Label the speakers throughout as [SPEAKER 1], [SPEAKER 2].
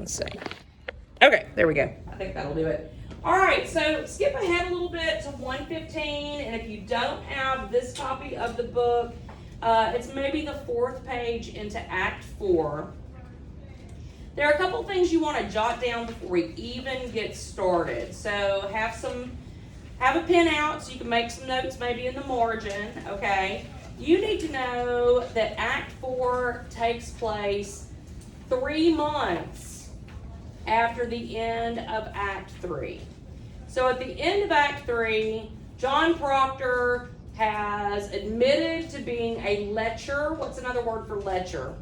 [SPEAKER 1] Let's see. Okay, there we go. I think that'll do it. All right, so skip ahead a little bit to 115, and if you don't have this copy of the book, it's maybe the 4th page into Act 4. There are a couple things you want to jot down before we even get started. So have a pen out so you can make some notes maybe in the margin, okay? You need to know that Act 4 takes place 3 months after the end of Act 3. So at the end of Act 3, John Proctor has admitted to being a lecher. What's another word for lecher?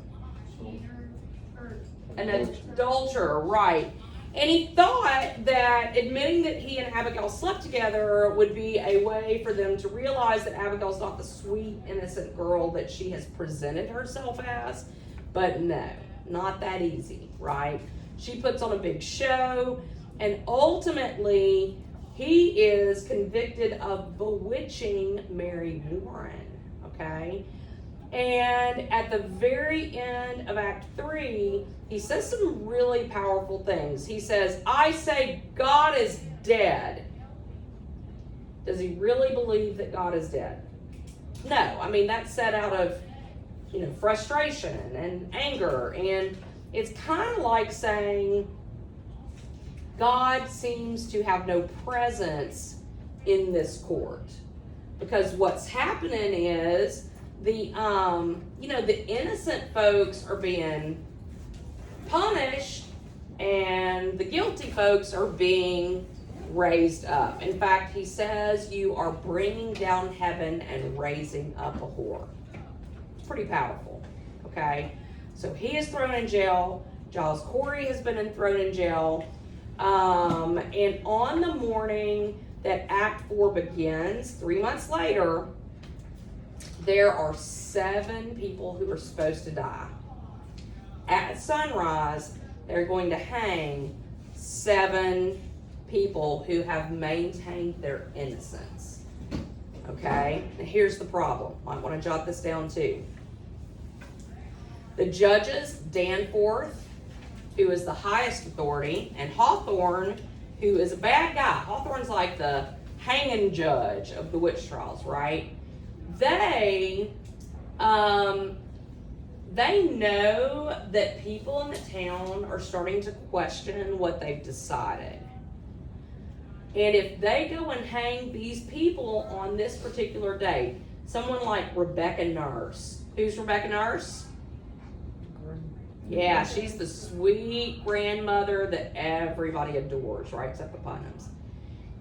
[SPEAKER 1] An adulterer, right. And he thought that admitting that he and Abigail slept together would be a way for them to realize that Abigail's not the sweet, innocent girl that she has presented herself as. But no, not that easy, right? She puts on a big show, and ultimately, he is convicted of bewitching Mary Warren, okay? And at the very end of Act 3, he says some really powerful things. He says, I say God is dead. Does he really believe that God is dead? No. I mean, that's said out of, frustration and anger. And it's kind of like saying God seems to have no presence in this court. Because what's happening is the innocent folks are being punished and the guilty folks are being raised up. In fact, he says you are bringing down heaven and raising up a whore. It's pretty powerful, okay? So he is thrown in jail. Giles Corey has been thrown in jail. And on the morning that Act 4 begins, 3 months later, there are 7 people who are supposed to die. At sunrise, they're going to hang 7 people who have maintained their innocence. Okay? Now here's the problem. Might want to jot this down too. The judges, Danforth, who is the highest authority, and Hawthorne, who is a bad guy. Hawthorne's like the hanging judge of the witch trials, right? They know that people in the town are starting to question what they've decided. And if they go and hang these people on this particular day, someone like Rebecca Nurse. Who's Rebecca Nurse? Yeah, she's the sweet grandmother that everybody adores, right, except the Putnams.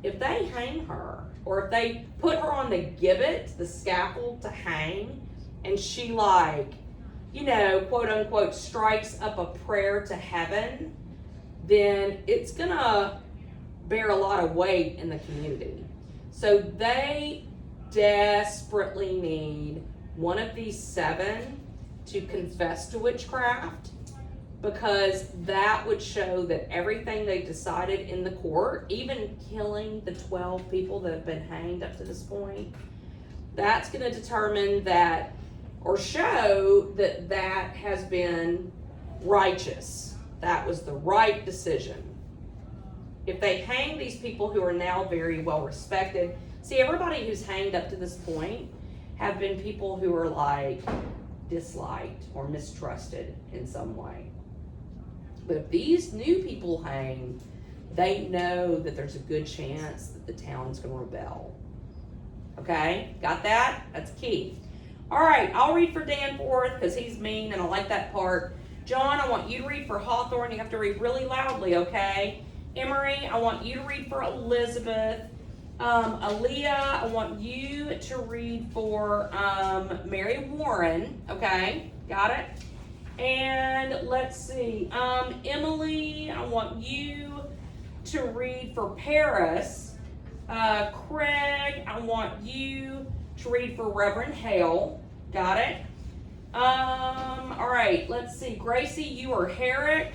[SPEAKER 1] If they hang her, or if they put her on the gibbet, the scaffold to hang, and she quote unquote, strikes up a prayer to heaven, then it's gonna bear a lot of weight in the community. So they desperately need one of these 7 to confess to witchcraft, because that would show that everything they decided in the court, even killing the 12 people that have been hanged up to this point, that's going to determine that, or show that that has been righteous. That was the right decision. If they hang these people who are now very well respected, see, everybody who's hanged up to this point have been people who are disliked or mistrusted in some way. But if these new people hang, they know that there's a good chance that the town's going to rebel. Okay? Got that? That's key. All right, I'll read for Danforth because he's mean and I like that part. John, I want you to read for Hawthorne. You have to read really loudly, okay? Emery, I want you to read for Elizabeth. Aaliyah, I want you to read for Mary Warren, okay? Got it? And let's see, Emily, I want you to read for Paris. Craig, I want you to read for Reverend Hale. Got it? All right, let's see. Gracie, you are Herrick.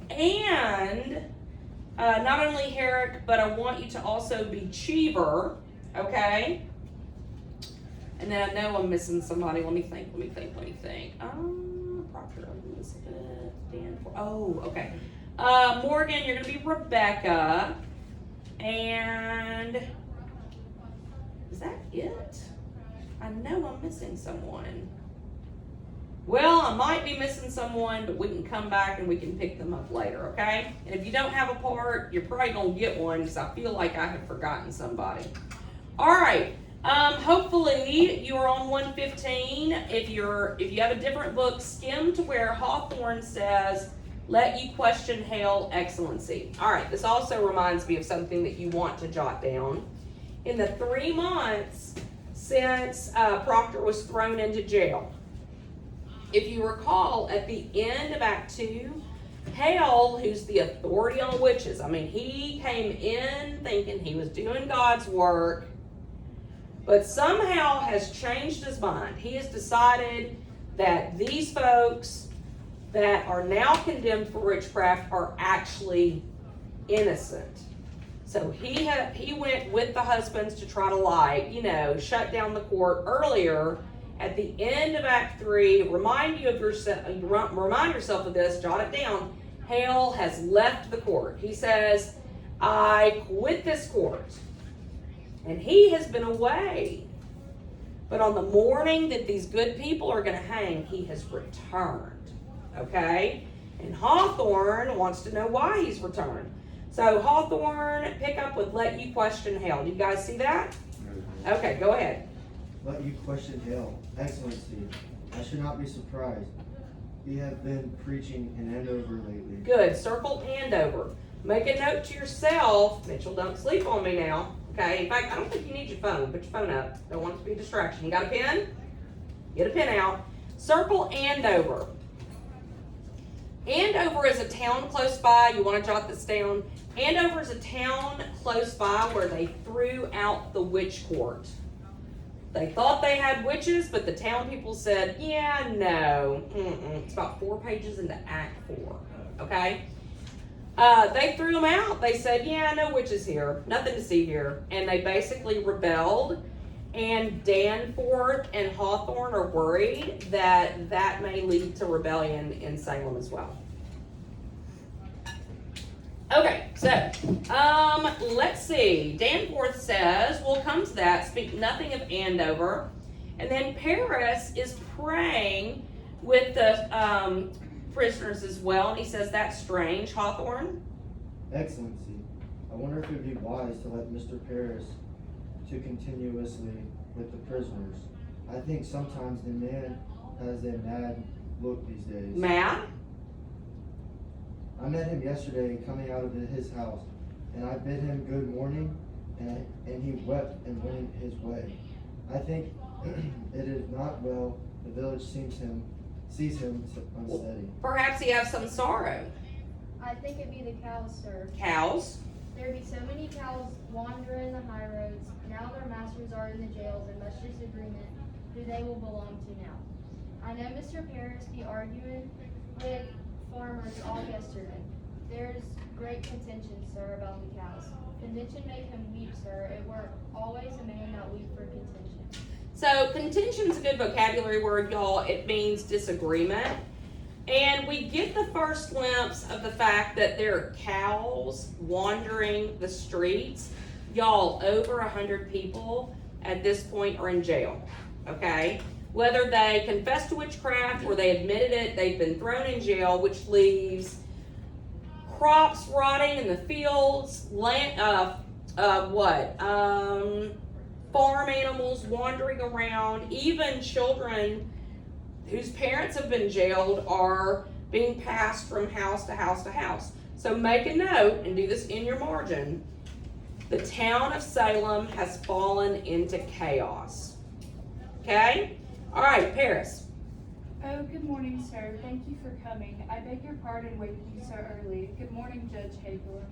[SPEAKER 1] And not only Herrick, but I want you to also be Cheever. Okay? And then I know I'm missing somebody. Let me think. Proctor, Elizabeth, Danforth. Oh, okay. Morgan, you're gonna be Rebecca. And is that it? I know I'm missing someone. Well, I might be missing someone, but we can come back and we can pick them up later, okay? And if you don't have a part, you're probably gonna get one because I feel like I have forgotten somebody. All right. Hopefully you are on 115. If you have a different book, skim to where Hawthorne says, "Let you question hail excellency." All right. This also reminds me of something that you want to jot down. In the 3 months since Proctor was thrown into jail, if you recall, at the end of Act 2, Hale, who's the authority on witches, I mean, he came in thinking he was doing God's work, but somehow has changed his mind. He has decided that these folks that are now condemned for witchcraft are actually innocent. So he went with the husbands to try to shut down the court earlier. At the end of Act 3, remind yourself of this, jot it down. Hale has left the court. He says, "I quit this court." And he has been away. But on the morning that these good people are going to hang, he has returned. Okay? And Hawthorne wants to know why he's returned. So Hawthorne, pick up with "Let you question Hale." Do you guys see that? Okay, go ahead.
[SPEAKER 2] "Let you question Hale, excellency. I should not be surprised. We have been preaching in Andover lately."
[SPEAKER 1] Good. Circle Andover. Make a note to yourself. Mitchell, don't sleep on me now. Okay? In fact, I don't think you need your phone. Put your phone up. Don't want it to be a distraction. You got a pen? Get a pen out. Circle Andover. Andover is a town close by. You want to jot this down. Andover is a town close by where they threw out the witch court. They thought they had witches, but the town people said, "Yeah, no." It's about 4 pages into Act 4. Okay? They threw them out. They said, "Yeah, no witches here. Nothing to see here." And they basically rebelled. And Danforth and Hawthorne are worried that that may lead to rebellion in Salem as well. Okay, so let's see. Danforth says, "We'll come to that. Speak nothing of Andover." And then Paris is praying with the prisoners as well, and he says, "That's strange." Hawthorne?
[SPEAKER 2] "Excellency, I wonder if it would be wise to let Mr. Paris to continuously with the prisoners. I think sometimes the man has a mad look these days."
[SPEAKER 1] Matt?
[SPEAKER 2] "I met him yesterday coming out of his house, and I bid him good morning, and he wept and went his way. I think it is not well. The village sees him unsteady."
[SPEAKER 1] Perhaps he has some sorrow.
[SPEAKER 3] "I think it be the cows, sir.
[SPEAKER 1] Cows?
[SPEAKER 3] There be so many cows wandering the high roads. Now their masters are in the jails in much disagreement who they will belong to now. I know Mr. Paris be arguing with farmers all yesterday. There's great contention, sir, about the cows. Contention make him weep, sir. It were always a man that weep for contention."
[SPEAKER 1] So contention's a good vocabulary word, y'all. It means disagreement. And we get the first glimpse of the fact that there are cows wandering the streets. Y'all, over 100 people at this point are in jail, okay? Whether they confessed to witchcraft or they admitted it, they've been thrown in jail, which leaves crops rotting in the fields, farm animals wandering around, even children whose parents have been jailed are being passed from house to house to house. So make a note and do this in your margin. The town of Salem has fallen into chaos. Okay? All right, Paris.
[SPEAKER 4] "Oh, good morning, sir. Thank you for coming. I beg your pardon waking you so early. Good morning, Judge Haber."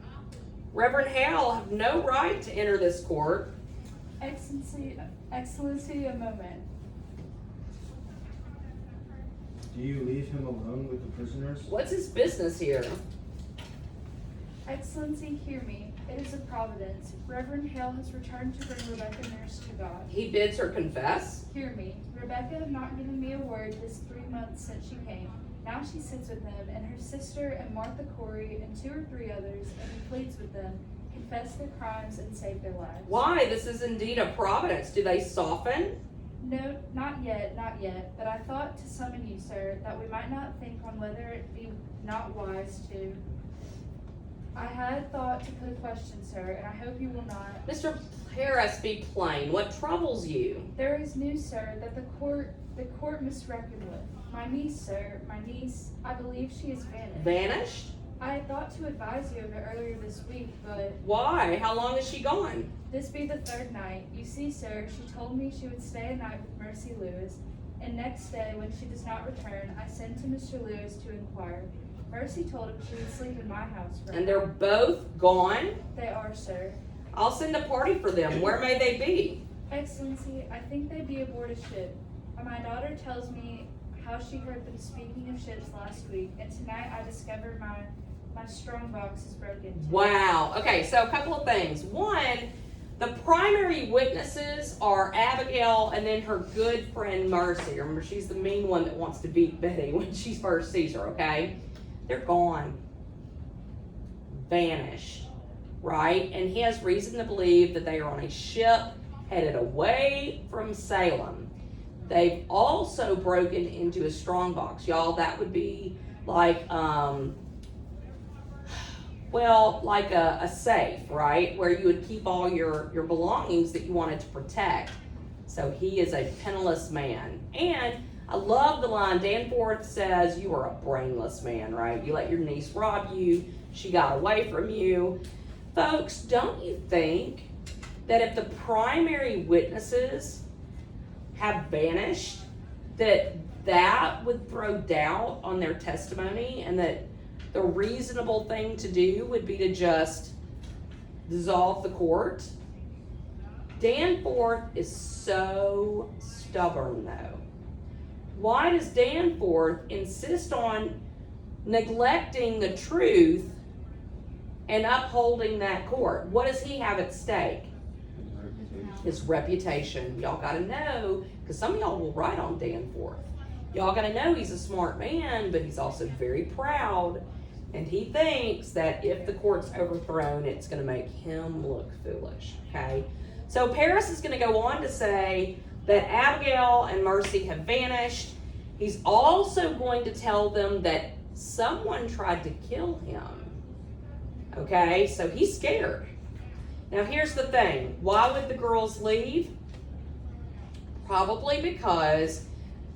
[SPEAKER 1] Reverend Hale have no right to enter this court.
[SPEAKER 4] Excellency, a moment."
[SPEAKER 2] "Do you leave him alone with the prisoners?"
[SPEAKER 1] What's his business here?
[SPEAKER 4] "Excellency, hear me. It is a providence. Reverend Hale has returned to bring Rebecca Nurse to God."
[SPEAKER 1] He bids her confess.
[SPEAKER 4] "Hear me. Rebecca have not given me a word this 3 months since she came. Now she sits with them and her sister and Martha Corey and 2 or 3 others and pleads with them, confess their crimes and save their lives.
[SPEAKER 1] Why? This is indeed a providence. Do they soften?
[SPEAKER 4] No, not yet, but I thought to summon you, sir, that we might not think on whether it be not wise to. I had thought to put a question, sir, and I hope you will not.
[SPEAKER 1] Mr. Harris, be plain. What troubles you?
[SPEAKER 4] There is news, sir, that the court misreckoned with. My niece, sir, I believe she is vanished.
[SPEAKER 1] Vanished?
[SPEAKER 4] I had thought to advise you of it earlier this week, but
[SPEAKER 1] Why? How long is she gone?
[SPEAKER 4] this be the 3rd night. You see, sir, she told me she would stay a night with Mercy Lewis, and next day, when she does not return, I send to Mr. Lewis to inquire. Mercy told him she would sleep in my house for a
[SPEAKER 1] And
[SPEAKER 4] night.
[SPEAKER 1] they're both gone?
[SPEAKER 4] They are, sir.
[SPEAKER 1] I'll send a party for them. Where may they be?
[SPEAKER 4] Excellency, I think they be aboard a ship. My daughter tells me how she heard them speaking of ships last week, and tonight I discovered my strong box is broken.
[SPEAKER 1] Wow. Okay, so a couple of things. One, the primary witnesses are Abigail and then her good friend Mercy. Remember, she's the mean one that wants to beat Betty when she first sees her, okay? They're gone. Vanished. Right? And he has reason to believe that they are on a ship headed away from Salem. They've also broken into a strongbox. Y'all, that would be like, like a safe, right? Where you would keep all your belongings that you wanted to protect. So he is a penniless man. And I love the line, Danforth says, you are a brainless man, right? You let your niece rob you. She got away from you. Folks, don't you think that if the primary witnesses have vanished, that would throw doubt on their testimony, and that the reasonable thing to do would be to just dissolve the court? Danforth is so stubborn, though. Why does Danforth insist on neglecting the truth and upholding that court? What does he have at stake? His reputation. Y'all gotta know, because some of y'all will write on Danforth. Y'all gotta know he's a smart man, but he's also very proud, and he thinks that if the court's overthrown, it's gonna make him look foolish, okay? So Paris is gonna go on to say that Abigail and Mercy have vanished. He's also going to tell them that someone tried to kill him, okay? So he's scared. Now here's the thing, why would the girls leave? Probably because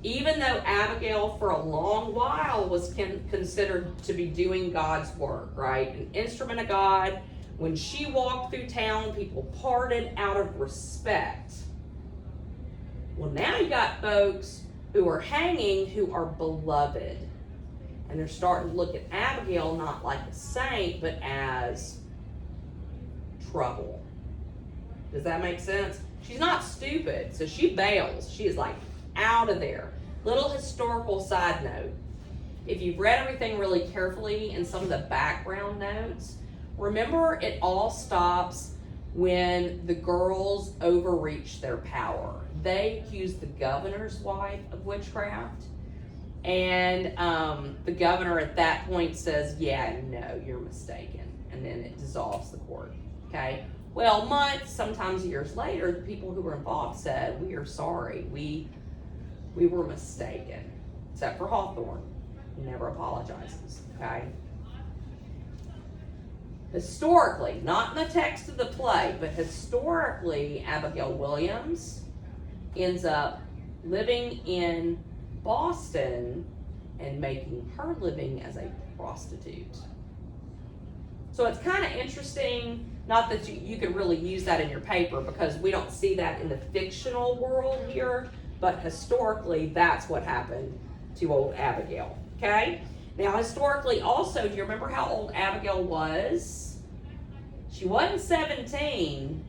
[SPEAKER 1] even though Abigail for a long while was considered to be doing God's work, right? An instrument of God, when she walked through town, people parted out of respect. Well, now you got folks who are hanging who are beloved. And they're starting to look at Abigail not like a saint, but as trouble. Does that make sense? She's not stupid, so she bails. She is like out of there. Little historical side note. If you've read everything really carefully in some of the background notes, remember it all stops when the girls overreach their power. They accuse the governor's wife of witchcraft, and the governor at that point says, yeah, no, you're mistaken, and then it dissolves the court. Okay. Well, months, sometimes years later, the people who were involved said, we are sorry. We were mistaken. Except for Hawthorne. He never apologizes. Okay. Historically, not in the text of the play, but historically, Abigail Williams ends up living in Boston and making her living as a prostitute. So it's kind of interesting, not that you could really use that in your paper because we don't see that in the fictional world here, but historically that's what happened to old Abigail, okay? Now historically also, do you remember how old Abigail was? She wasn't 17.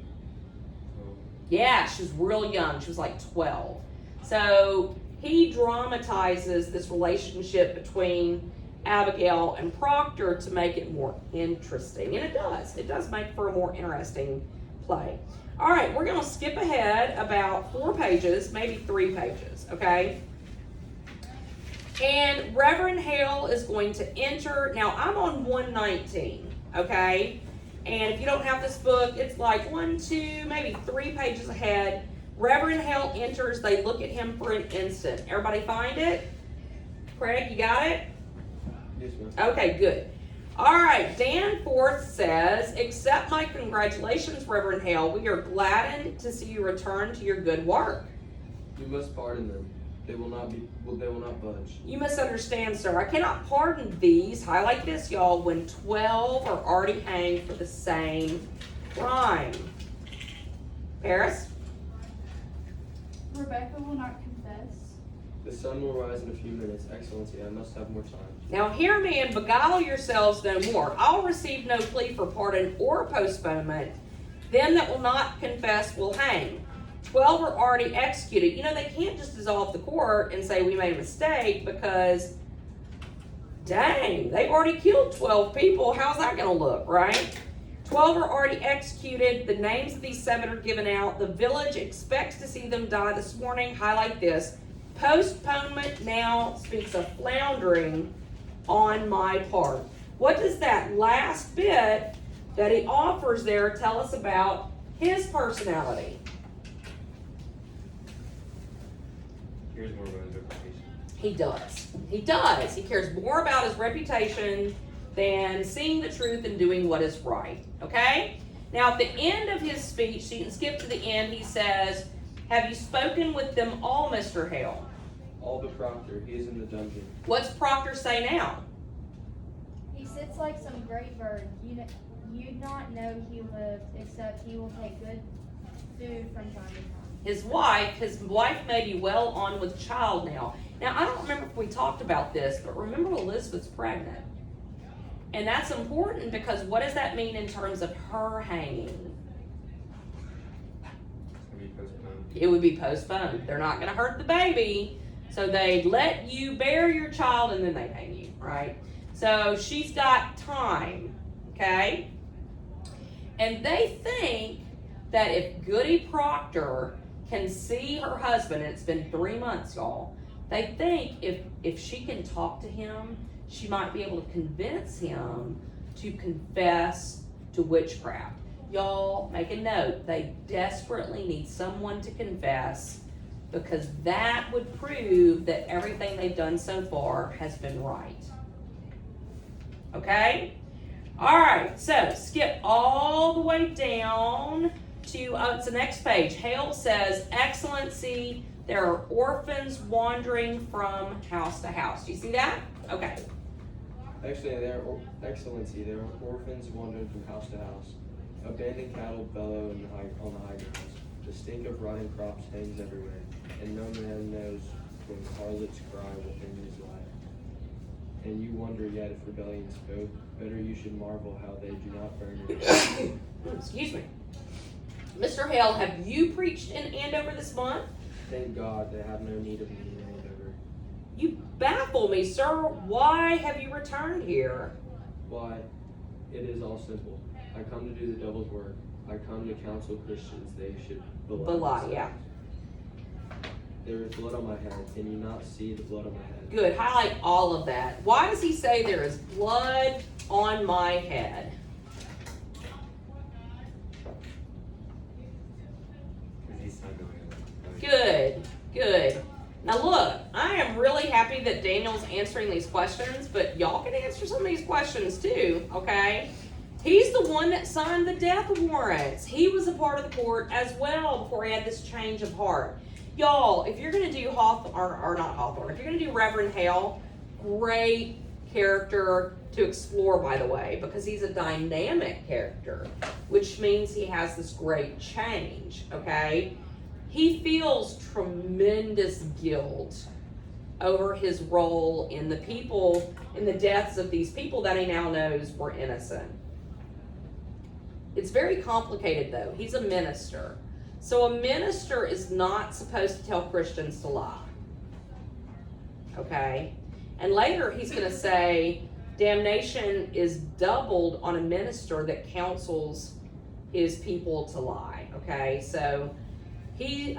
[SPEAKER 1] Yeah, she was real young, she was like 12. So he dramatizes this relationship between Abigail and Proctor to make it more interesting. And it does make for a more interesting play. All right, we're going to skip ahead about 4 pages, maybe 3 pages, okay? And Reverend Hale is going to enter. Now, I'm on 119, okay? And if you don't have this book, it's like 1, 2, maybe 3 pages ahead. Reverend Hale enters. They look at him for an instant. Everybody find it? Craig, you got it?
[SPEAKER 5] Yes, ma'am.
[SPEAKER 1] Okay, good. All right, Dan Forth says, accept my congratulations, Reverend Hale. We are gladdened to see you return to your good work.
[SPEAKER 5] You must pardon them. They will not budge.
[SPEAKER 1] You misunderstand, sir. I cannot pardon these, highlight this, y'all, when 12 are already hanged for the same crime. Paris?
[SPEAKER 4] Rebecca will not confess.
[SPEAKER 5] The sun will rise in a few minutes. Excellency, I must have more time.
[SPEAKER 1] Now hear me and beguile yourselves no more. I'll receive no plea for pardon or postponement. Them that will not confess will hang. 12 are already executed. You know, they can't just dissolve the court and say we made a mistake because, dang, they've already killed 12 people. How's that going to look, right? 12 are already executed. The names of these 7 are given out. The village expects to see them die this morning. Highlight this. Postponement now speaks of floundering on my part. What does that last bit that he offers there tell us about his personality?
[SPEAKER 5] Here's more about his reputation.
[SPEAKER 1] He does. He does. He cares more about his reputation than seeing the truth and doing what is right. Okay? Now, at the end of his speech, so you can skip to the end, he says, have you spoken with them all, Mr. Hale?
[SPEAKER 5] All but Proctor. He is in the dungeon.
[SPEAKER 1] What's Proctor say now?
[SPEAKER 3] He sits like some great bird. You'd not know he lived, except he will take good food from time to time.
[SPEAKER 1] His wife may be well on with child now. Now, I don't remember if we talked about this, but remember Elizabeth's pregnant. And that's important because what does that mean in terms of her hanging?
[SPEAKER 5] It's going to be postponed.
[SPEAKER 1] It would be postponed. They're not going to hurt the baby, so they let you bear your child and then they hang you, right? So she's got time, okay? And they think that if Goody Proctor can see her husband, and it's been 3 months, y'all, they think if she can talk to him, she might be able to convince him to confess to witchcraft. Y'all, make a note. They desperately need someone to confess because that would prove that everything they've done so far has been right. Okay? All right, so skip all the way down to, it's the next page. Hale says, Excellency, there are orphans wandering from house to house. Do you see that? Okay.
[SPEAKER 5] Actually, Excellency, there are orphans wandering from house to house. Abandoned cattle bellow on the high grounds. The stink of rotting crops hangs everywhere, and no man knows when harlots cry within his life. And you wonder yet if rebellion spoke. Better you should marvel how they do not burn your
[SPEAKER 1] Excuse me. Mr. Hale, have you preached in Andover this month?
[SPEAKER 5] Thank God they have no need of me in Andover.
[SPEAKER 1] You baffle me, sir. Why have you returned here?
[SPEAKER 5] Why? It is all simple. I come to do the devil's work. I come to counsel Christians they should
[SPEAKER 1] Belie, yeah.
[SPEAKER 5] There is blood on my head. Can you not see the blood on my head?
[SPEAKER 1] Good. Highlight all of that. Why does he say there is blood on my head? Good. Good. Now look, I am really happy that Daniel's answering these questions, but y'all can answer some of these questions too, okay? He's the one that signed the death warrants. He was a part of the court as well before he had this change of heart. Y'all, if you're going to do if you're going to do Reverend Hale, great character to explore, by the way, because he's a dynamic character, which means he has this great change, okay? He feels tremendous guilt over his role in the deaths of these people that he now knows were innocent. It's very complicated though. He's a minister. So a minister is not supposed to tell Christians to lie. Okay? And later he's going to say damnation is doubled on a minister that counsels his people to lie, okay? So he,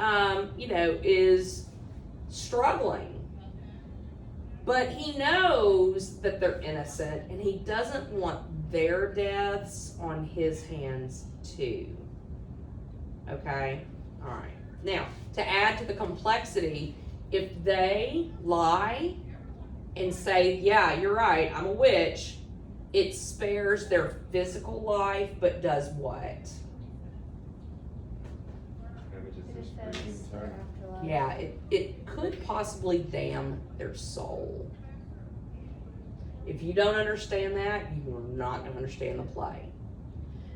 [SPEAKER 1] is struggling. But he knows that they're innocent, and he doesn't want their deaths on his hands too. Okay? All right. Now, to add to the complexity, if they lie and say, yeah, you're right, I'm a witch, it spares their physical life, but does what?
[SPEAKER 3] It affects their afterlife.
[SPEAKER 1] Yeah, it could possibly damn their soul. If you don't understand that, you are not going to understand the play.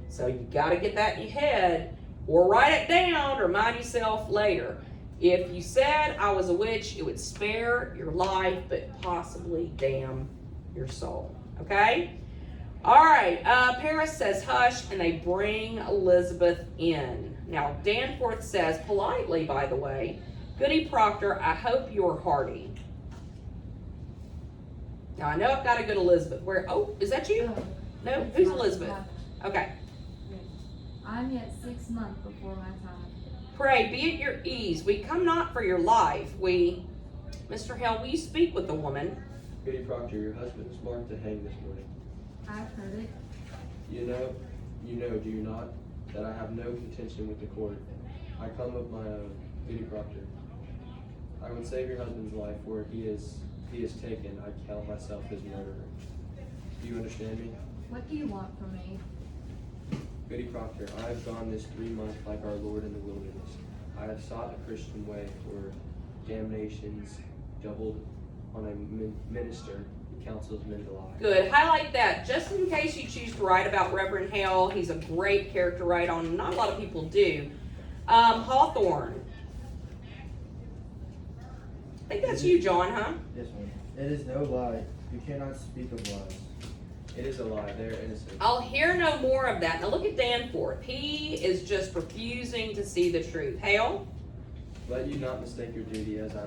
[SPEAKER 1] So you got to get that in your head, or write it down, or remind yourself later. If you said I was a witch, it would spare your life, but possibly damn your soul. Okay? All right. Paris says hush, and they bring Elizabeth in. Now, Danforth says, politely, by the way, Goody Proctor, I hope you're hearty. Now, I know I've got a good Elizabeth. Where? Oh, is that you? No? Who's Elizabeth? Okay.
[SPEAKER 6] I'm yet 6 months before my time.
[SPEAKER 1] Pray, be at your ease. We come not for your life. Mr. Hale, will you speak with the woman?
[SPEAKER 5] Goody Proctor, your husband is marked to hang this morning.
[SPEAKER 6] I've heard it.
[SPEAKER 5] You know, do you not, that I have no contention with the court. I come of my own, Goody Proctor. I would save your husband's life, for he is taken. I count myself his murderer. Do you understand me?
[SPEAKER 6] What do you want from me?
[SPEAKER 5] Goody Proctor, I have gone this 3 months like our Lord in the wilderness. I have sought a Christian way, for damnations doubled on a minister who counsels men to lie.
[SPEAKER 1] Good. Highlight that. Just in case you choose to write about Reverend Hale, he's a great character to write on. Not a lot of people do. Hawthorne. I think that's you, John, huh?
[SPEAKER 2] Yes, ma'am. It is no lie. You cannot speak of lies.
[SPEAKER 5] It is a lie. They are innocent.
[SPEAKER 1] I'll hear no more of that. Now look at Danforth. He is just refusing to see the truth. Hale?
[SPEAKER 5] Let you not mistake your duty as I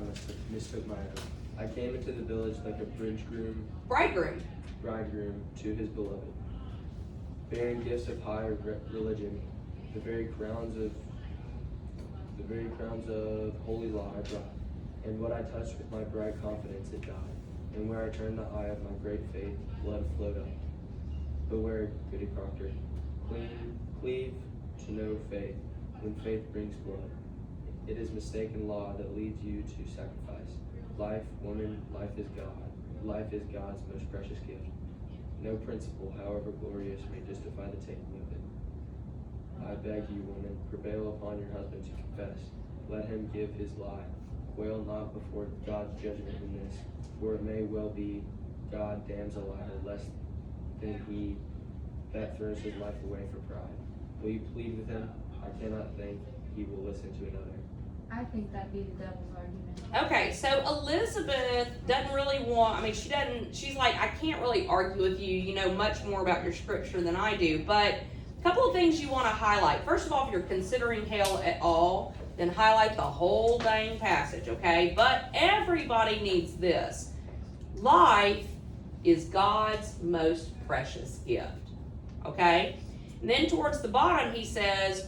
[SPEAKER 5] mistook my own. I came into the village like a
[SPEAKER 1] Bridegroom.
[SPEAKER 5] bridegroom to his beloved, bearing gifts of higher religion, the very crowns of holy law I brought. And what I touched with my bright confidence it died. And where I turned the eye of my great faith, blood flowed up. Beware, Goody Proctor, cleave to no faith, when faith brings blood. It is mistaken law that leads you to sacrifice. Life, woman, life is God. Life is God's most precious gift. No principle, however glorious, may justify the taking of it. I beg you, woman, prevail upon your husband to confess. Let him give his lie. Quail not before God's judgment in this, for it may well be God damns a liar less than he that throws his life away for pride. Will you plead with him? I cannot think he will listen to another.
[SPEAKER 6] I think that'd be the devil's argument.
[SPEAKER 1] Okay, so Elizabeth doesn't really she's like, I can't really argue with you. You know much more about your scripture than I do. But a couple of things you want to highlight. First of all, if you're considering Hale at all, then highlight the whole dang passage, okay? But everybody needs this. Life is God's most precious gift, okay? And then towards the bottom, he says,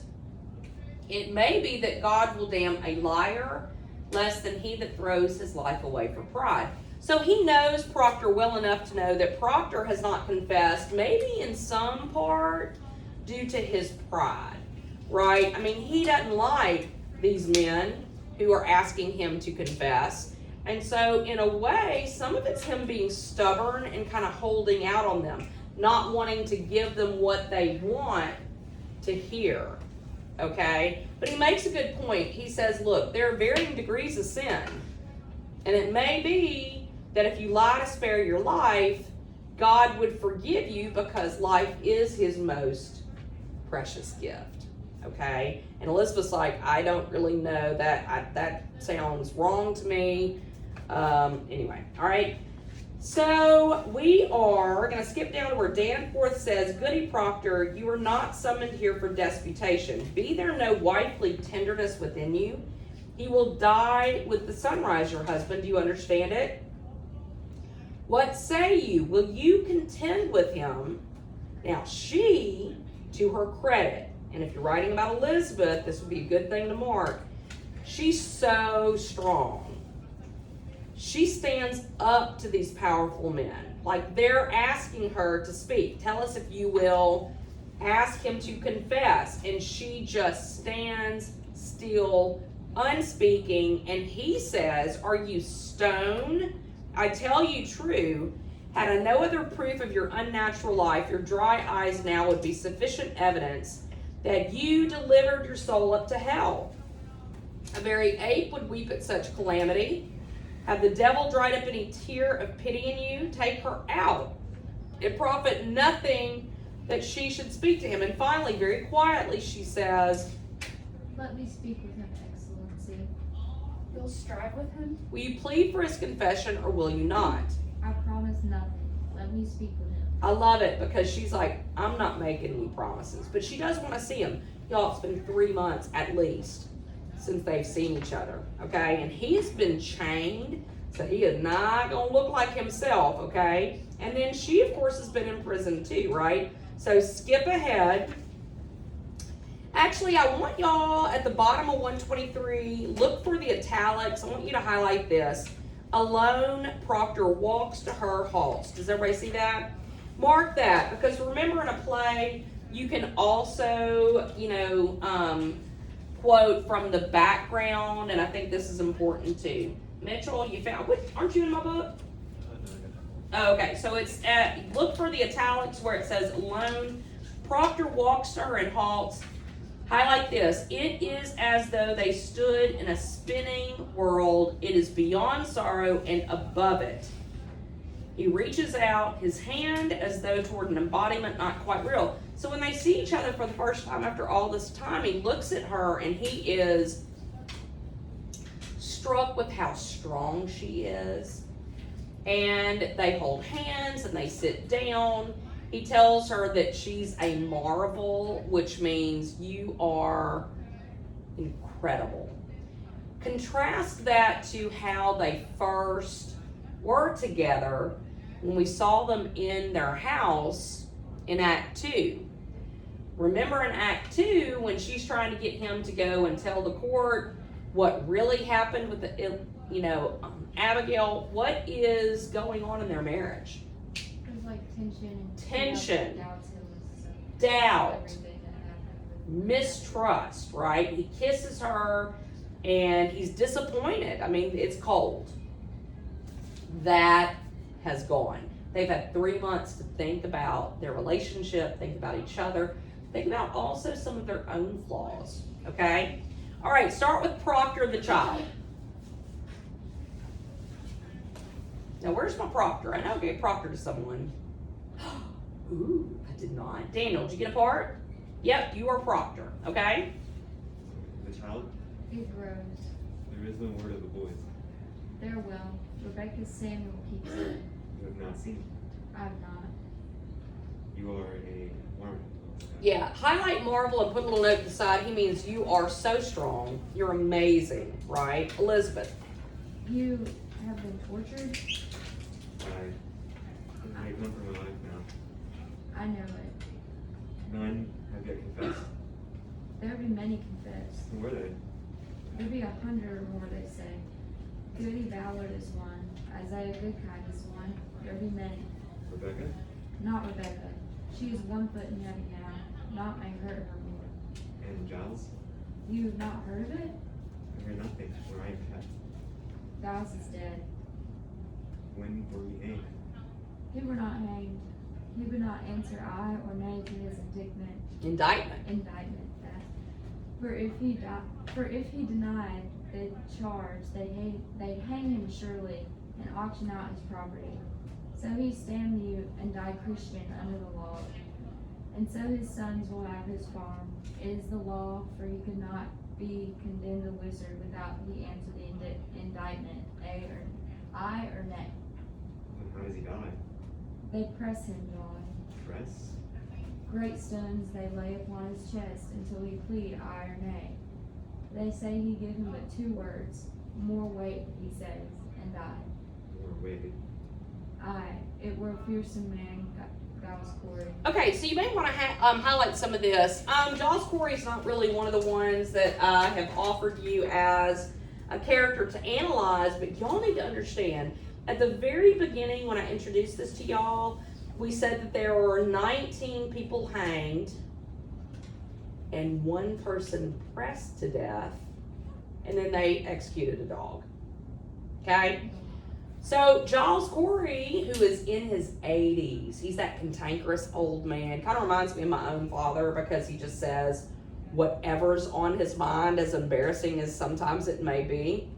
[SPEAKER 1] it may be that God will damn a liar less than he that throws his life away for pride. So he knows Proctor well enough to know that Proctor has not confessed, maybe in some part due to his pride, right? I mean, he doesn't like these men who are asking him to confess. And so in a way, some of it's him being stubborn and kind of holding out on them, not wanting to give them what they want to hear. Okay? But he makes a good point. He says, look, there are varying degrees of sin. And it may be that if you lie to spare your life, God would forgive you because life is his most precious gift. Okay? And Elizabeth's like, I don't really know that. That sounds wrong to me. Anyway, all right. So we are going to skip down to where Danforth says, Goody Proctor, you are not summoned here for disputation. Be there no wifely tenderness within you. He will die with the sunrise, your husband. Do you understand it? What say you? Will you contend with him? Now she, to her credit, and if you're writing about Elizabeth, this would be a good thing to mark. She's so strong. She stands up to these powerful men. Like, they're asking her to speak. Tell us if you will ask him to confess. And she just stands still, unspeaking. And he says, "Are you stoned? I tell you true, had I no other proof of your unnatural life, your dry eyes now would be sufficient evidence that you delivered your soul up to hell. A very ape would weep at such calamity. Have the devil dried up any tear of pity in you? Take her out. It profit nothing that she should speak to him." And finally, very quietly, she says,
[SPEAKER 6] Let me speak with him, Excellency.
[SPEAKER 4] You'll strive with him?
[SPEAKER 1] "Will you plead for his confession or will you not?"
[SPEAKER 6] I promise nothing. Let me speak with him.
[SPEAKER 1] I love it because she's like, I'm not making any promises. But she does want to see him. Y'all, it's been 3 months at least since they've seen each other, okay? And he's been chained, so he is not going to look like himself, okay? And then she, of course, has been in prison too, right? So skip ahead. Actually, I want y'all at the bottom of 123, look for the italics. I want you to highlight this. Alone, Proctor walks to her, halts. Does everybody see that? Mark that, because remember, in a play, you can also, quote from the background, and I think this is important too. Mitchell, you found, aren't you in my book? Oh, okay, so it's look for the italics where it says alone. Proctor walks to her and halts. Highlight this. It is as though they stood in a spinning world. It is beyond sorrow and above it. He reaches out his hand as though toward an embodiment not quite real. So when they see each other for the first time after all this time, he looks at her and he is struck with how strong she is. And they hold hands and they sit down. He tells her that she's a marvel, which means you are incredible. Contrast that to how they first were together when we saw them in their house in Act 2. Remember in Act 2 when she's trying to get him to go and tell the court what really happened with the, Abigail, what is going on in their marriage?
[SPEAKER 6] There's like tension.
[SPEAKER 1] Tension.
[SPEAKER 6] Doubts him with
[SPEAKER 1] Doubt.
[SPEAKER 6] everything that happened.
[SPEAKER 1] Mistrust, right? He kisses her and he's disappointed. I mean, it's cold. That has gone. They've had 3 months to think about their relationship, think about each other, think about also some of their own flaws, okay? All right, start with Proctor the child. Now, where's my Proctor? I know I gave Proctor to someone. Ooh, I did not. Daniel, did you get a part? Yep, you are Proctor, okay?
[SPEAKER 7] The child?
[SPEAKER 6] It grows.
[SPEAKER 7] There is no word of the boys.
[SPEAKER 6] They're well. Rebecca Samuel keeps it.
[SPEAKER 7] You have not seen.
[SPEAKER 6] I'm not.
[SPEAKER 7] You are a worm.
[SPEAKER 1] Yeah, highlight Marvel and put a little note to the side. He means you are so strong. You're amazing, right? Elizabeth.
[SPEAKER 6] You have been tortured?
[SPEAKER 7] I've known for my life now.
[SPEAKER 6] I know it.
[SPEAKER 7] None have yet confessed.
[SPEAKER 6] There be many confess.
[SPEAKER 7] Who were they?
[SPEAKER 6] There be 100 or more, they say. Goody Ballard is one. Isaiah Goodkind is one. There be many.
[SPEAKER 7] Rebecca?
[SPEAKER 6] Not Rebecca. She is 1 foot in heaven now. Naught may hurt her more.
[SPEAKER 7] And Giles?
[SPEAKER 6] You have not heard of it?
[SPEAKER 7] I hear nothing, where I am kept.
[SPEAKER 6] Giles is dead.
[SPEAKER 7] When were we hanged?
[SPEAKER 6] He were not hanged. He would not answer aye or nay to his indictment.
[SPEAKER 1] Indictment.
[SPEAKER 6] That. For if he denied the charge, they'd hang him surely and auction out his property. So he stand mute and died Christian under the law. And so his sons will have his farm. It is the law, for he could not be condemned a wizard without he answer the indictment, aye or nay.
[SPEAKER 7] Then how does he die?
[SPEAKER 6] They press him, John.
[SPEAKER 7] Press?
[SPEAKER 6] Great stones they lay upon his chest until he plead aye or nay. They say he give him but 2 words. More weight, he says, and died.
[SPEAKER 7] More weight?
[SPEAKER 6] Aye, it were a fearsome man, that was Corey.
[SPEAKER 1] Okay, so you may want to highlight some of this. Jaws Corey's not really one of the ones that I have offered you as a character to analyze, but y'all need to understand, at the very beginning when I introduced this to y'all, we said that there were 19 people hanged and one person pressed to death, and then they executed a dog. Okay? So Jaws Corey, who is in his 80s, he's that cantankerous old man. Kind of reminds me of my own father because he just says whatever's on his mind, as embarrassing as sometimes it may be.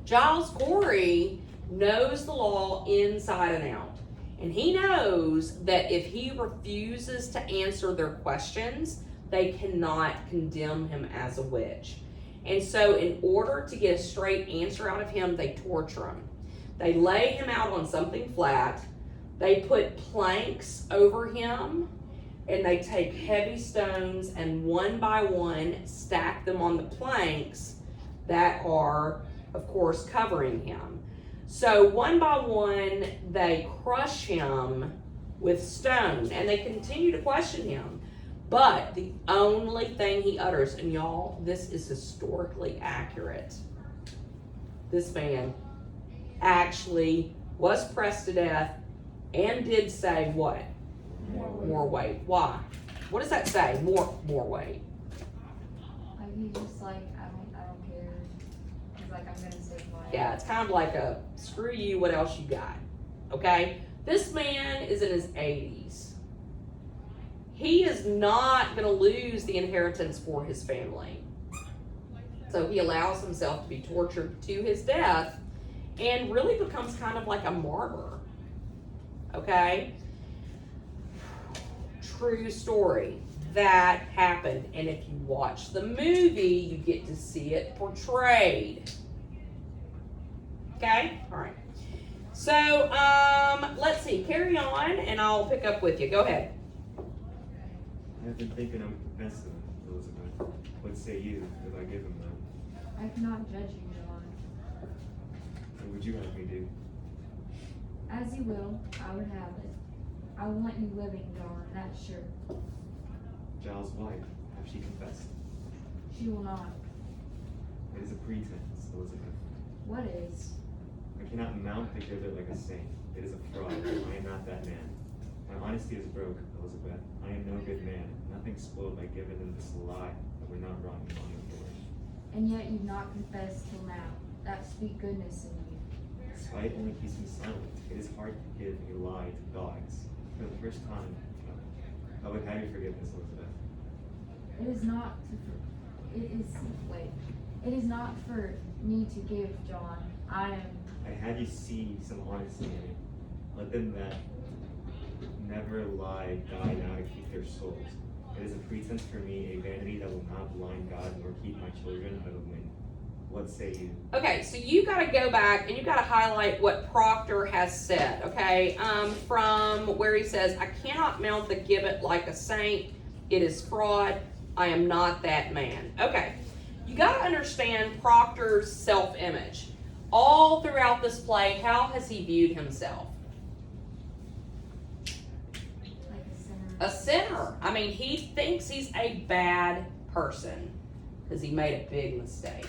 [SPEAKER 1] Jaws Corey knows the law inside and out. And he knows that if he refuses to answer their questions, they cannot condemn him as a witch. And so in order to get a straight answer out of him, they torture him. They lay him out on something flat. They put planks over him, and they take heavy stones and one by one stack them on the planks that are, of course, covering him. So one by one, they crush him with stone, and they continue to question him. But the only thing he utters, and y'all, this is historically accurate, this man actually was pressed to death and did say what? More weight. Why? What does that say? More weight.
[SPEAKER 6] Like he just like, I don't care. He's like, I'm gonna save my life.
[SPEAKER 1] Yeah, it's kind of like a screw you, what else you got? Okay? This man is in his 80s. He is not going to lose the inheritance for his family. So he allows himself to be tortured to his death and really becomes kind of like a martyr. Okay? True story. That happened. And if you watch the movie, you get to see it portrayed. Okay? All right. So, let's see. Carry on, and I'll pick up with you. Go ahead.
[SPEAKER 7] I've been thinking I'm confessing, Elizabeth. What say you if I give him that?
[SPEAKER 6] I cannot judge you, John.
[SPEAKER 7] What would you have me do?
[SPEAKER 6] As you will, I would have it. I want you living, John, that's sure.
[SPEAKER 7] Giles' wife, have she confessed?
[SPEAKER 6] She will not.
[SPEAKER 7] It is a pretense, Elizabeth.
[SPEAKER 6] What is?
[SPEAKER 7] I cannot mount the gibbet like a saint. It is a fraud. I am not that man. My honesty is broke, Elizabeth. I am no good man. Nothing spoiled by giving them this lie that we're not rotten on the doors.
[SPEAKER 6] And yet you've not confessed till now. That sweet goodness in you.
[SPEAKER 7] Spite only keeps me silent. It is hard to give a lie to dogs. For the first time, I would have your forgiveness, Elizabeth.
[SPEAKER 6] It is not for me to give, John.
[SPEAKER 7] I have you see some honesty in it. Let them that never lie die now to keep their souls. It is a pretense for me, a vanity that will not blind God nor keep my children out of wind. What say you?
[SPEAKER 1] Okay, so you got to go back and you got to highlight what Proctor has said, okay? From where he says, I cannot mount the gibbet like a saint. It is fraud. I am not that man. Okay, you got to understand Proctor's self-image. All throughout this play, how has he viewed himself?
[SPEAKER 6] Like a sinner.
[SPEAKER 1] A sinner. I mean, he thinks he's a bad person because he made a big mistake.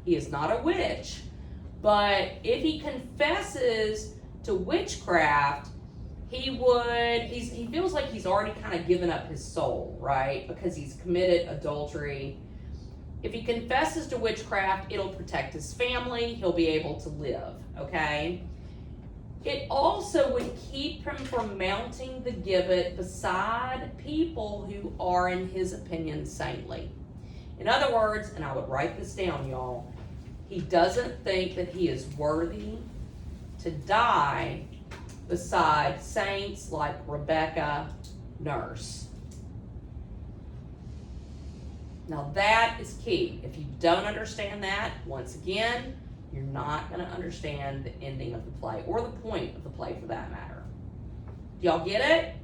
[SPEAKER 1] He is not a witch, but if he confesses to witchcraft, he feels like he's already kind of given up his soul, right? Because he's committed adultery. If he confesses to witchcraft, it'll protect his family. He'll be able to live, okay? It also would keep him from mounting the gibbet beside people who are, in his opinion, saintly. In other words, and I would write this down, y'all, he doesn't think that he is worthy to die beside saints like Rebecca Nurse. Now that is key. If you don't understand that, once again, you're not going to understand the ending of the play, or the point of the play for that matter. Do y'all get it?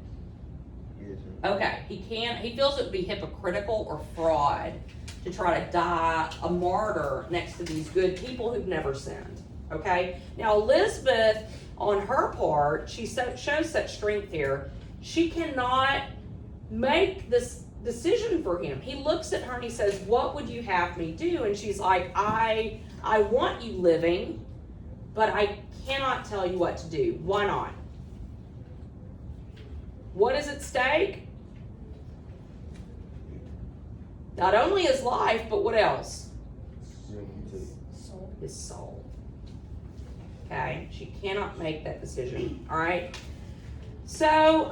[SPEAKER 2] Yes,
[SPEAKER 1] Okay, he feels it would be hypocritical or fraud to try to die a martyr next to these good people who've never sinned. Okay? Now Elizabeth on her part, she shows such strength here. She cannot make this decision for him. He looks at her and he says, "What would you have me do?" And she's like, I want you living, but I cannot tell you what to do. Why not? What is at stake? Not only his life, but what else?
[SPEAKER 4] Soul.
[SPEAKER 1] His soul. Okay? She cannot make that decision. All right? So,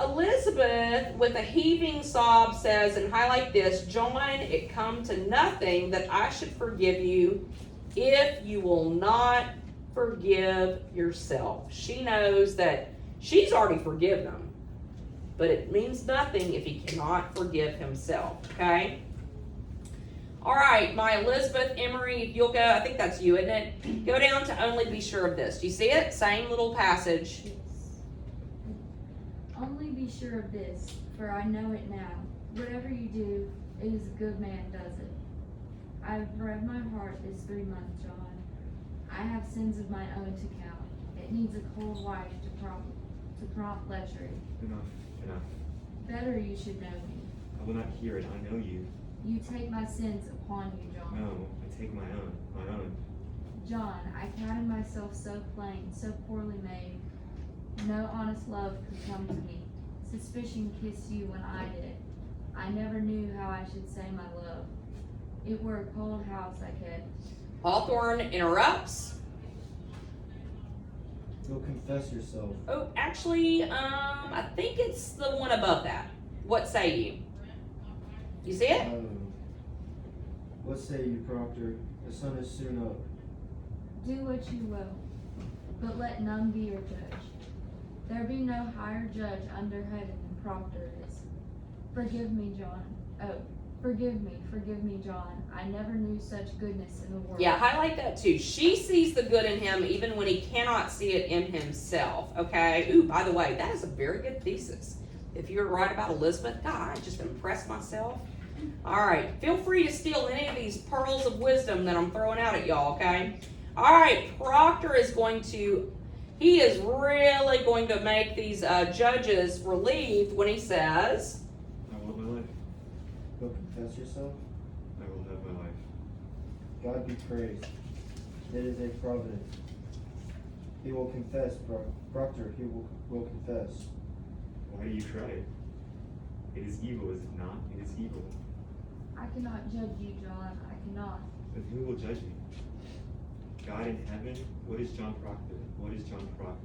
[SPEAKER 1] Elizabeth, with a heaving sob, says, and highlight this, "John, it come to nothing that I should forgive you if you will not forgive yourself." She knows that she's already forgiven him, but it means nothing if he cannot forgive himself, okay? All right, my Elizabeth Emery, if you'll go, I think that's you, isn't it? Go down to "Only be sure of this." Do you see it? Same little passage.
[SPEAKER 6] Yes. Only be sure of this, for I know it now. Whatever you do, it is a good man does it. I've read my heart this 3 months, John. I have sins of my own to count. It needs a cold wife to prompt lechery.
[SPEAKER 7] Enough.
[SPEAKER 6] Better you should know me.
[SPEAKER 7] I will not hear it. I know you.
[SPEAKER 6] You take my sins upon you, John.
[SPEAKER 7] No, I take my own.
[SPEAKER 6] John, I counted myself so plain, so poorly made. No honest love could come to me. Suspicion kissed you when I did. I never knew how I should say my love. It were a cold house I kept.
[SPEAKER 1] Hawthorne interrupts.
[SPEAKER 2] Go confess yourself.
[SPEAKER 1] Oh, actually, I think it's the one above that. What say you? You see it?
[SPEAKER 2] What say you, Proctor? The sun is soon up.
[SPEAKER 6] Do what you will, but let none be your judge. There be no higher judge under heaven than Proctor is. Forgive me, John. Oh, forgive me, John. I never knew such goodness in the world.
[SPEAKER 1] Yeah, highlight that too. She sees the good in him even when he cannot see it in himself, okay? Ooh, by the way, that is a very good thesis. If you're right about Elizabeth, God, I just impressed myself. All right, feel free to steal any of these pearls of wisdom that I'm throwing out at y'all, okay? All right, Proctor is he is really going to make these judges relieved when he says,
[SPEAKER 7] I will my life.
[SPEAKER 2] Go confess yourself.
[SPEAKER 7] I will have my life.
[SPEAKER 2] God be praised. It is a providence. He will confess, Proctor. He will confess.
[SPEAKER 7] Why do you cry? It is evil, is it not? It is evil.
[SPEAKER 6] I cannot judge you, John. I cannot.
[SPEAKER 7] Then who will judge me? God in heaven? What is John Proctor? What is John Proctor?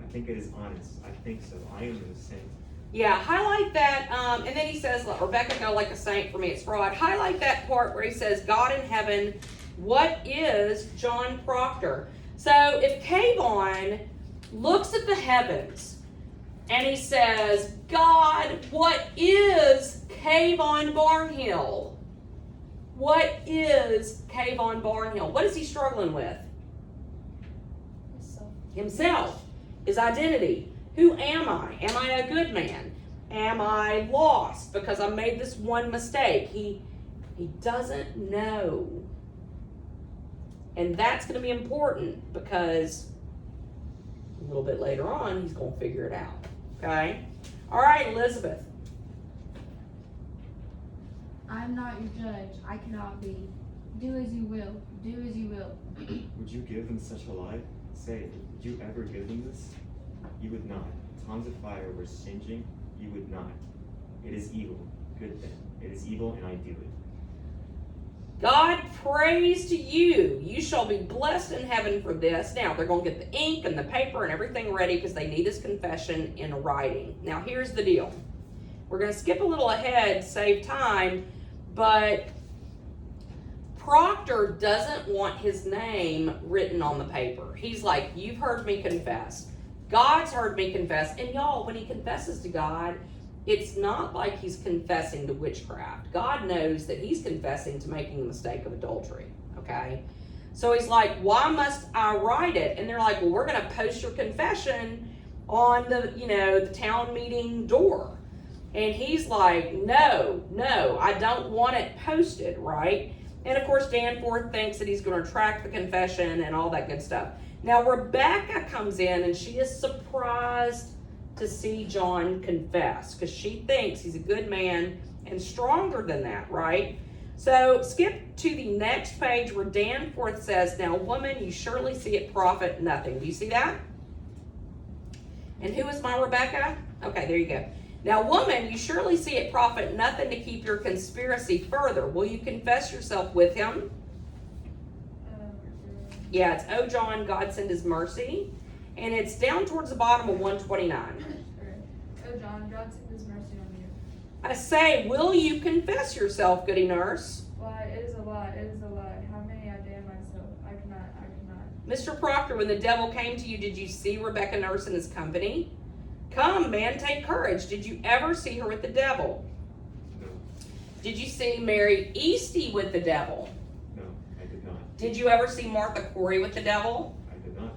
[SPEAKER 7] I think it is honest. I think so. I am a saint.
[SPEAKER 1] yeah, highlight that, and then he says, let Rebecca go like a saint, for me it's fraud. Highlight that part where he says, God in heaven, what is John Proctor? So if Kayvon looks at the heavens and he says, God, what is Kayvon Barnhill? What is Kayvon Barnhill? What is he struggling with? Himself. His identity. Who am I? Am I a good man? Am I lost because I made this one mistake? He doesn't know. And that's going to be important because a little bit later on, he's going to figure it out. Okay? All right, Elizabeth.
[SPEAKER 6] I am not your judge. I cannot be. Do as you will. Do as you will.
[SPEAKER 7] Would you give them such a lie? Say, would you ever give them this? You would not. Tongues of fire were singeing. You would not. It is evil. Good then. It is evil and I do it.
[SPEAKER 1] God, praise to you. You shall be blessed in heaven for this. Now, they're going to get the ink and the paper and everything ready because they need his confession in writing. Now, here's the deal. We're going to skip a little ahead, save time, but Proctor doesn't want his name written on the paper. He's like, you've heard me confess. God's heard me confess. And y'all, when he confesses to God, it's not like he's confessing to witchcraft. God knows that he's confessing to making the mistake of adultery, okay? So he's like, why must I write it? And they're like, well, we're going to post your confession on the town meeting door. And he's like, no, I don't want it posted, right? And of course, Danforth thinks that he's going to retract the confession and all that good stuff. Now Rebecca comes in and she is surprised to see John confess because she thinks he's a good man and stronger than that, right? So skip to the next page where Danforth says, now woman, you surely see it profit nothing. Do you see that? And who is my Rebecca? Okay, there you go. Now woman, you surely see it profit nothing to keep your conspiracy further. Will you confess yourself with him? Yeah, it's oh John, God send his mercy. And it's down towards the bottom of 129.
[SPEAKER 4] Oh John, God send his mercy on you.
[SPEAKER 1] I say, will you confess yourself, goody nurse?
[SPEAKER 4] Why, it is a lie, it is a lie. How many I damn myself? I cannot.
[SPEAKER 1] Mr. Proctor, when the devil came to you, did you see Rebecca Nurse in his company? Come, man, take courage. Did you ever see her with the devil?
[SPEAKER 7] No,
[SPEAKER 1] Did you see Mary Easty with the devil?
[SPEAKER 7] no, I did not.
[SPEAKER 1] Did you ever see Martha Corey with the devil?
[SPEAKER 7] I did not.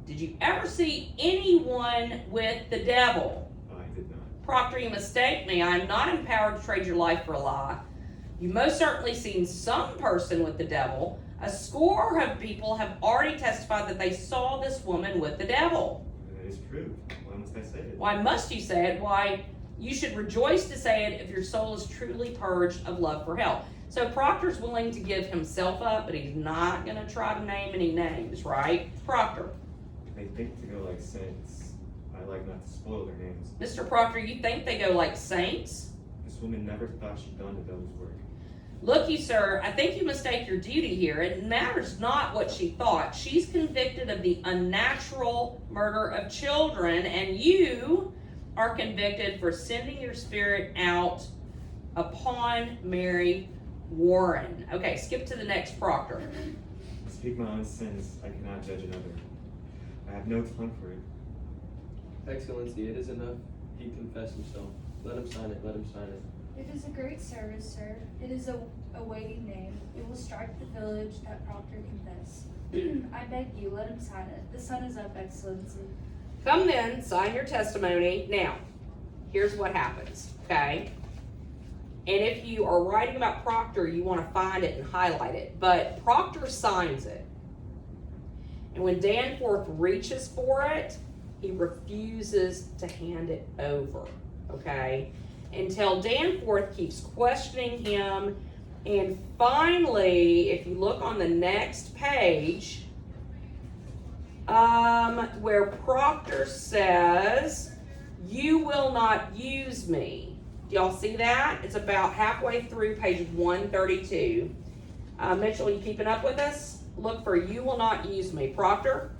[SPEAKER 1] Did you ever see anyone with the devil?
[SPEAKER 7] I did not.
[SPEAKER 1] Proctor, you mistake me. I am not empowered to trade your life for a lie. You most certainly seen some person with the devil. A score of people have already testified that they saw this woman with the devil.
[SPEAKER 7] That is true. Why must I say it?
[SPEAKER 1] Why must you say it? Why, you should rejoice to say it if your soul is truly purged of love for hell. So Proctor's willing to give himself up, but he's not going to try to name any names, right? Proctor.
[SPEAKER 7] If they think to go like saints, I like not to spoil their names.
[SPEAKER 1] Mr. Proctor, you think they go like saints?
[SPEAKER 7] This woman never thought she'd done the devil's work.
[SPEAKER 1] Look, you sir, I think you mistake your duty here. It matters not what she thought. She's convicted of the unnatural murder of children, and you are convicted for sending your spirit out upon Mary Warren. Okay, skip to the next Proctor.
[SPEAKER 7] I speak my own sins, I cannot judge another. I have no tongue for it.
[SPEAKER 5] Excellency, it is enough. He confessed himself. Let him sign it, let him sign it.
[SPEAKER 4] It is a great service, sir. It is a weighty name. It will strike the village that Proctor confessed. I beg you, let him sign it. The sun is up, Excellency.
[SPEAKER 1] Come then, sign your testimony. Now, here's what happens, okay? And if you are writing about Proctor, you want to find it and highlight it. But Proctor signs it. And when Danforth reaches for it, he refuses to hand it over, okay? Until Danforth keeps questioning him. And finally, if you look on the next page, where Proctor says, you will not use me. Do y'all see that? It's about halfway through page 132. Mitchell, you keeping up with us? Look for you will not use me. Proctor?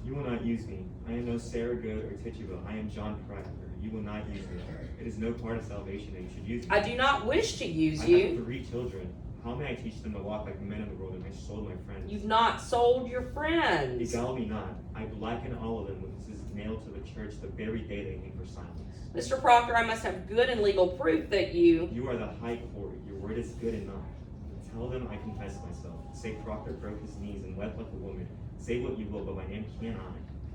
[SPEAKER 7] You will not use me. I am no Sarah Good or Tituba. I am John Proctor. You will not use me. It is no part of salvation that you should use me.
[SPEAKER 1] I do not wish to use
[SPEAKER 7] I
[SPEAKER 1] you.
[SPEAKER 7] have 3 children. How may I teach them to walk like men of the world and I sold my friends?
[SPEAKER 1] You've not sold your friends.
[SPEAKER 7] Beguile me not. I blacken all of them with this nailed to the church the very day they hang for silence.
[SPEAKER 1] Mr. Proctor, I must have good and legal proof that you...
[SPEAKER 7] You are the high court. Your word is good enough. Tell them I confess myself. Say Proctor broke his knees and wept like a woman. Say what you will, but my name cannot.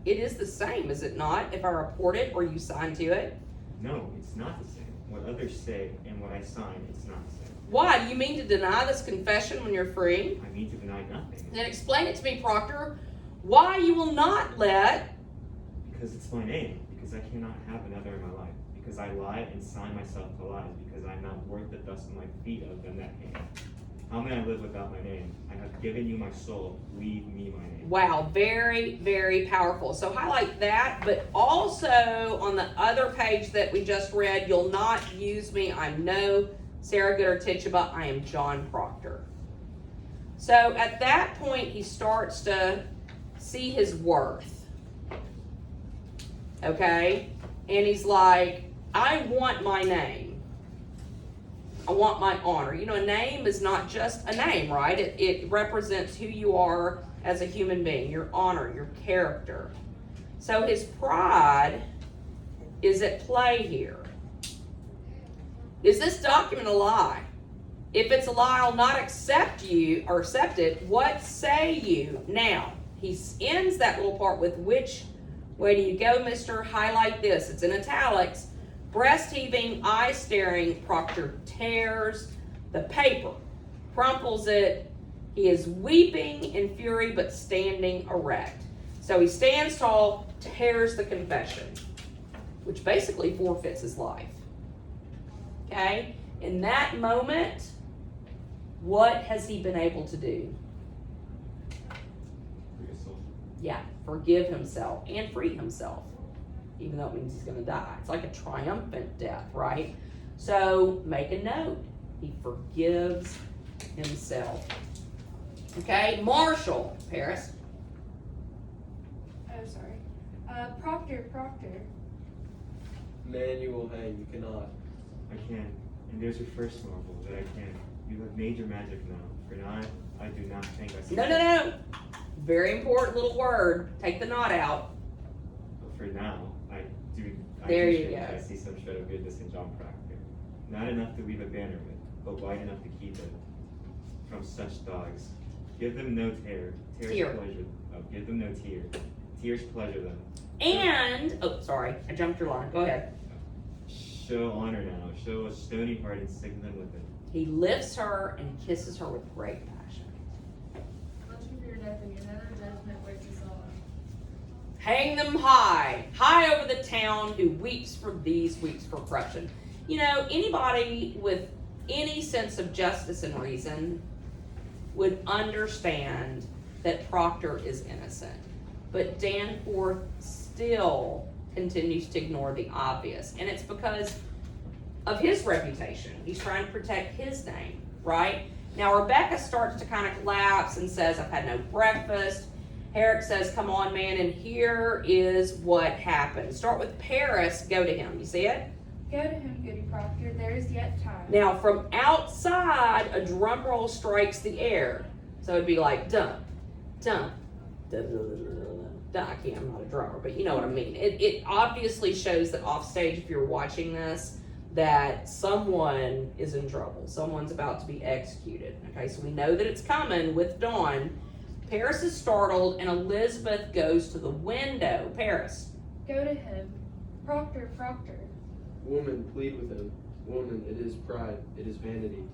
[SPEAKER 1] It is the same, is it not, if I report it or you sign to it?
[SPEAKER 7] No, it's not the same. What others say and what I sign, it's not the same.
[SPEAKER 1] Why? Do you mean to deny this confession when you're free?
[SPEAKER 7] I mean to deny nothing.
[SPEAKER 1] Then explain it to me, Proctor. Why you will not let...
[SPEAKER 7] Because it's my name. Because I cannot have another in my life. Because I lie and sign myself to lies. Because I am not worth the dust of my feet of them that hang. How may I live without my name? I have given you my soul. Leave me my name.
[SPEAKER 1] Wow, very, very powerful. So highlight that, but also on the other page that we just read, you'll not use me. I'm no Sarah Good or Tituba. I am John Proctor. So at that point, he starts to see his worth. Okay? And he's like, I want my name. I want my honor. You know, a name is not just a name, right? It represents who you are as a human being, your honor, your character. So his pride is at play here. Is this document a lie? If it's a lie, I'll not accept you or accept it. What say you? Now, he ends that little part with which way do you go, mister? Highlight this. It's in italics. Breast heaving, eye staring, Proctor tears the paper, crumples it, He is weeping in fury, but standing erect. So he stands tall, tears the confession, which basically forfeits his life. Okay? In that moment, what has he been able to do?
[SPEAKER 7] For your soul.
[SPEAKER 1] Yeah, forgive himself and free himself, even though it means he's going to die. It's like a triumphant death, right? So make a note. He forgives himself. Okay, Marshall, Paris.
[SPEAKER 4] Oh, sorry. Proctor.
[SPEAKER 5] Man, you will hang, you cannot.
[SPEAKER 7] I can. And there's your first marvel, that I can. You have made your magic now. For now, I do not think I see.
[SPEAKER 1] No. Very important little word. Take the knot out.
[SPEAKER 7] But for now, I
[SPEAKER 1] There
[SPEAKER 7] do
[SPEAKER 1] you
[SPEAKER 7] think
[SPEAKER 1] go.
[SPEAKER 7] I see some shred of goodness in John Proctor. Not enough to weave a banner with, but wide enough to keep it from such dogs. Give them no tear.
[SPEAKER 1] Tear.
[SPEAKER 7] Pleasure. Oh, give them no tear. Tears pleasure them.
[SPEAKER 1] And, oh, sorry, I jumped your line. Go ahead.
[SPEAKER 7] Show honor now. Show a stony heart and signal them with it.
[SPEAKER 1] He lifts her and kisses her with great passion.
[SPEAKER 3] Much of your death and another judgment waits us all.
[SPEAKER 1] Hang them high, high over the town who weeps for these, weeps for corruption. You know, anybody with any sense of justice and reason would understand that Proctor is innocent. But Danforth still continues to ignore the obvious. And it's because of his reputation. He's trying to protect his name, right? Now, Rebecca starts to kind of collapse and says, I've had no breakfast. Herrick says, come on, man, and here is what happened. Start with Paris, go to him. You see it?
[SPEAKER 4] Go to him, Goody Proctor, there is yet time.
[SPEAKER 1] Now, from outside, a drum roll strikes the air. So it'd be like, dun, dun, dun, dun, dun, dun, dun. I can't, I'm not a drummer, but you know what I mean. It obviously shows that off stage, if you're watching this, that someone is in trouble. Someone's about to be executed. Okay, so we know that it's coming with dawn. Paris is startled, and Elizabeth goes to the window. Paris.
[SPEAKER 4] Go to him. Proctor.
[SPEAKER 5] Woman, plead with him. Woman, it is pride, it is vanity.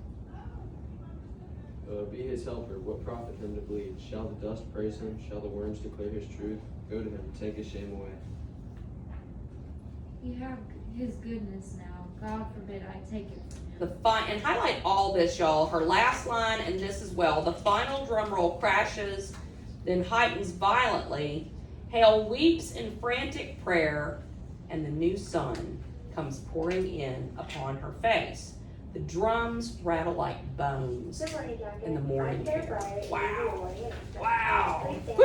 [SPEAKER 5] Be his helper, what profit him to bleed? Shall the dust praise him? Shall the worms declare his truth? Go to him, take his shame away.
[SPEAKER 6] You have his goodness now. God forbid I take it from him.
[SPEAKER 1] And highlight all this, y'all. Her last line and this as well. The final drum roll crashes, then heightens violently. Hale weeps in frantic prayer, and the new sun comes pouring in upon her face. The drums rattle like bones in the morning air. Wow. Wow. Woo.